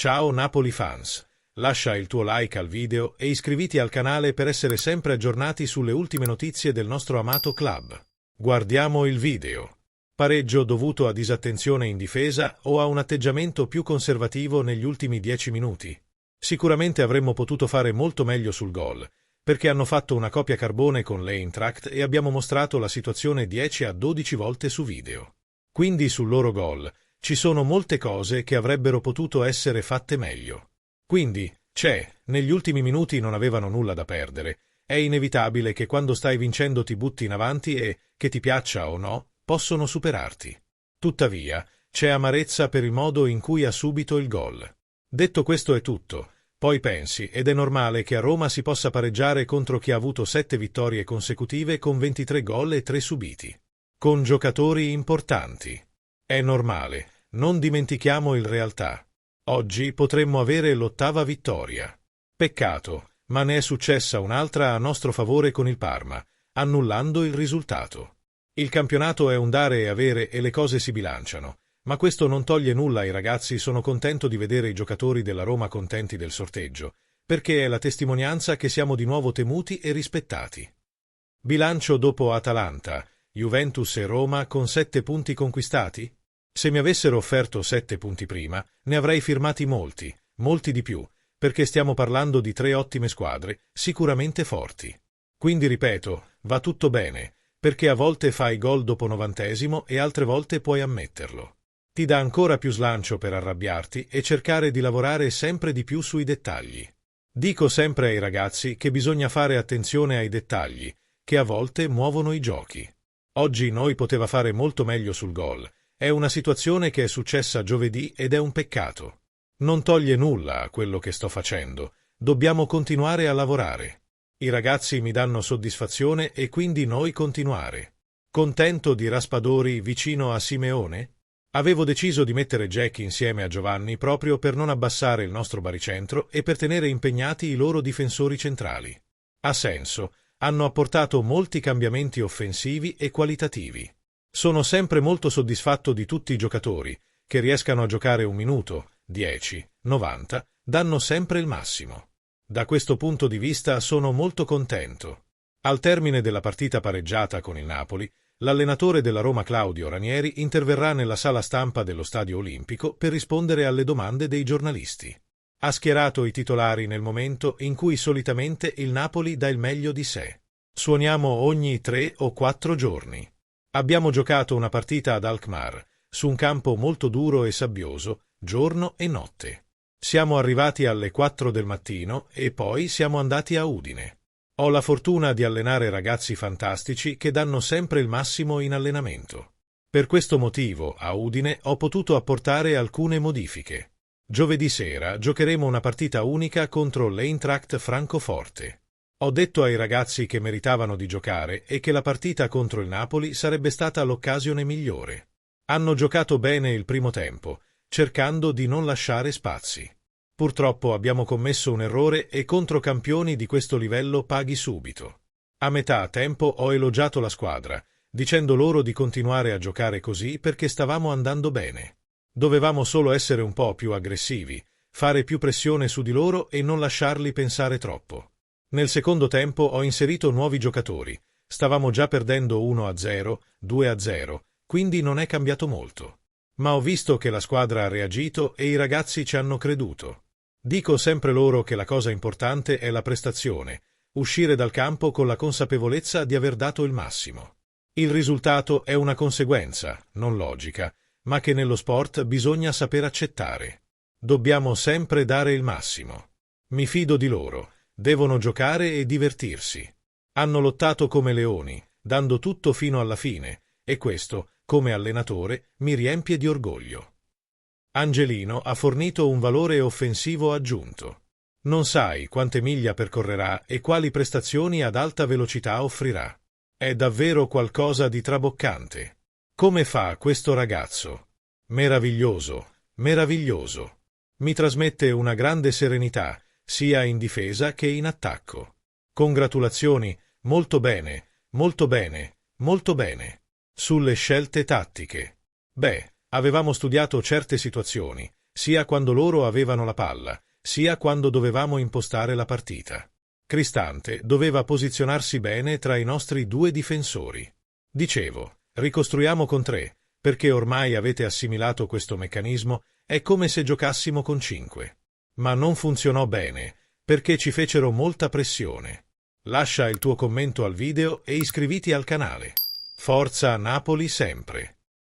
Ciao Napoli fans! Lascia il tuo like al video e iscriviti al canale per essere sempre aggiornati sulle ultime notizie del nostro amato club. Guardiamo il video. Pareggio dovuto a disattenzione in difesa o a un atteggiamento più conservativo negli ultimi 10 minuti? Sicuramente avremmo potuto fare molto meglio sul gol, perché hanno fatto una copia carbone con l'Eintracht e abbiamo mostrato la situazione 10 a 12 volte su video. Quindi sul loro gol ci sono molte cose che avrebbero potuto essere fatte meglio. Quindi, negli ultimi minuti non avevano nulla da perdere. È inevitabile che quando stai vincendo ti butti in avanti e, che ti piaccia o no, possono superarti. Tuttavia, c'è amarezza per il modo in cui ha subito il gol. Detto questo è tutto. Poi pensi, ed è normale che a Roma si possa pareggiare contro chi ha avuto 7 vittorie consecutive con 23 gol e 3 subiti. Con giocatori importanti. È normale, non dimentichiamo il realtà. Oggi potremmo avere l'8ª vittoria. Peccato, ma ne è successa un'altra a nostro favore con il Parma, annullando il risultato. Il campionato è un dare e avere e le cose si bilanciano. Ma questo non toglie nulla ai ragazzi. Sono contento di vedere i giocatori della Roma contenti del sorteggio, perché è la testimonianza che siamo di nuovo temuti e rispettati. Bilancio dopo Atalanta, Juventus e Roma con 7 punti conquistati? Se mi avessero offerto 7 punti prima, ne avrei firmati molti, molti di più, perché stiamo parlando di 3 ottime squadre, sicuramente forti. Quindi ripeto, va tutto bene, perché a volte fai gol dopo 90esimo e altre volte puoi ammetterlo. Ti dà ancora più slancio per arrabbiarti e cercare di lavorare sempre di più sui dettagli. Dico sempre ai ragazzi che bisogna fare attenzione ai dettagli, che a volte muovono i giochi. Oggi noi poteva fare molto meglio sul gol. È una situazione che è successa giovedì ed è un peccato. Non toglie nulla a quello che sto facendo. Dobbiamo continuare a lavorare. I ragazzi mi danno soddisfazione e quindi noi continuare. Contento di Raspadori vicino a Simeone? Avevo deciso di mettere Jack insieme a Giovanni proprio per non abbassare il nostro baricentro e per tenere impegnati i loro difensori centrali. Ha senso, hanno apportato molti cambiamenti offensivi e qualitativi. Sono sempre molto soddisfatto di tutti i giocatori, che riescano a giocare 1 minuto, 10, 90, danno sempre il massimo. Da questo punto di vista sono molto contento. Al termine della partita pareggiata con il Napoli, l'allenatore della Roma Claudio Ranieri interverrà nella sala stampa dello Stadio Olimpico per rispondere alle domande dei giornalisti. Ha schierato i titolari nel momento in cui solitamente il Napoli dà il meglio di sé. Suoniamo ogni 3 o 4 giorni. Abbiamo giocato una partita ad Alkmaar, su un campo molto duro e sabbioso, giorno e notte. Siamo arrivati alle 4 del mattino e poi siamo andati a Udine. Ho la fortuna di allenare ragazzi fantastici che danno sempre il massimo in allenamento. Per questo motivo, a Udine ho potuto apportare alcune modifiche. Giovedì sera giocheremo una partita unica contro l'Eintracht Francoforte. Ho detto ai ragazzi che meritavano di giocare e che la partita contro il Napoli sarebbe stata l'occasione migliore. Hanno giocato bene il primo tempo, cercando di non lasciare spazi. Purtroppo abbiamo commesso un errore e contro campioni di questo livello paghi subito. A metà tempo ho elogiato la squadra, dicendo loro di continuare a giocare così perché stavamo andando bene. Dovevamo solo essere un po' più aggressivi, fare più pressione su di loro e non lasciarli pensare troppo. Nel secondo tempo ho inserito nuovi giocatori. Stavamo già perdendo 1-0, 2-0, quindi non è cambiato molto. Ma ho visto che la squadra ha reagito e i ragazzi ci hanno creduto. Dico sempre loro che la cosa importante è la prestazione, uscire dal campo con la consapevolezza di aver dato il massimo. Il risultato è una conseguenza, non logica, ma che nello sport bisogna saper accettare. Dobbiamo sempre dare il massimo. Mi fido di loro. Devono giocare e divertirsi. Hanno lottato come leoni, dando tutto fino alla fine, e questo, come allenatore, mi riempie di orgoglio. Angelino ha fornito un valore offensivo aggiunto. Non sai quante miglia percorrerà e quali prestazioni ad alta velocità offrirà. È davvero qualcosa di traboccante. Come fa questo ragazzo? Meraviglioso, meraviglioso. Mi trasmette una grande serenità, sia in difesa che in attacco. Congratulazioni, molto bene, molto bene, molto bene. Sulle scelte tattiche. Avevamo studiato certe situazioni, sia quando loro avevano la palla, sia quando dovevamo impostare la partita. Cristante doveva posizionarsi bene tra i nostri due difensori. Dicevo, ricostruiamo con 3, perché ormai avete assimilato questo meccanismo, è come se giocassimo con 5. Ma non funzionò bene, perché ci fecero molta pressione. Lascia il tuo commento al video e iscriviti al canale. Forza Napoli sempre!